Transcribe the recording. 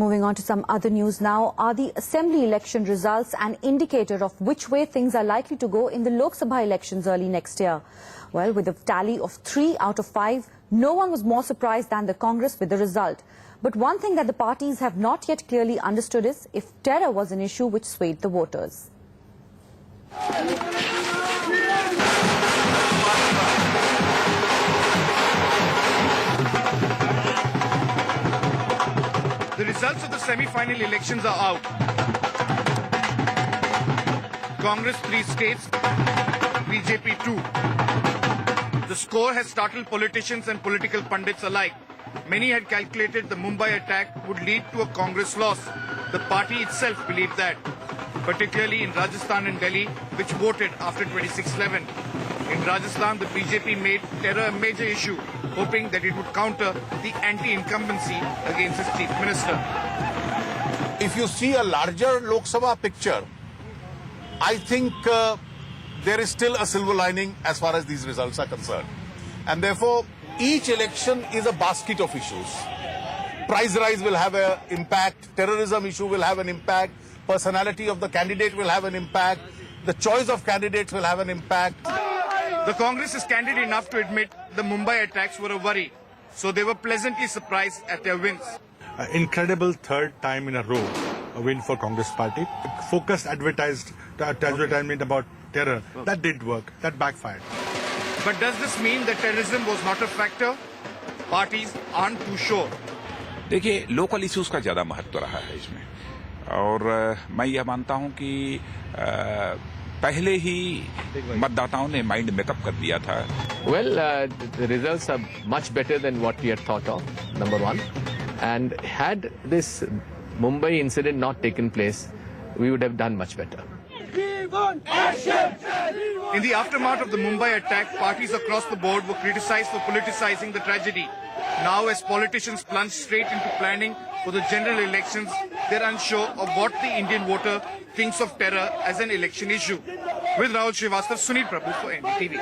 Moving on to some other news now. Are the assembly election results an indicator of which way things are likely to go in the Lok Sabha elections early next year? Well, with a tally of 3 out of 5, no one was more surprised than the Congress with the result. But one thing that the parties have not yet clearly understood is if terror was an issue which swayed the voters. The results of the semi-final elections are out. Congress 3 states, BJP 2. The score has startled politicians and political pundits alike. Many had calculated the Mumbai attack would lead to a Congress loss. The party itself believed that, particularly in Rajasthan and Delhi, which voted after 26/11. In Rajasthan, the BJP made terror a major issue, hoping that it would counter the anti-incumbency against its chief minister. If you see a larger Lok Sabha picture, I think there is still a silver lining as far as these results are concerned. And therefore, each election is a basket of issues. Price rise will have an impact, terrorism issue will have an impact, personality of the candidate will have an impact, the choice of candidates will have an impact. The Congress is candid enough to admit the Mumbai attacks were a worry, so they were pleasantly surprised at their wins. Incredible third time in a row a win for Congress party. Focused advertisement about terror, that did work, that backfired. But does this mean that terrorism was not a factor? Parties aren't too sure. देखिए, local issues का ज्यादा महत्व रहा है इसमें, और मैं यह मानता हूं कि पहले ही मतदाताओं ने माइंड मेकअप कर दिया था. Well, the results are much better than what we had thought of, number one. And had this Mumbai incident not taken place, we would have done much better. In the aftermath of the Mumbai attack, parties across the board were criticized for politicizing the tragedy. Now, as politicians plunge straight into planning for the general elections, they're unsure of what the Indian voter thinks of terror as an election issue. With Rahul Srivastava, Sunil Prabhu for NDTV.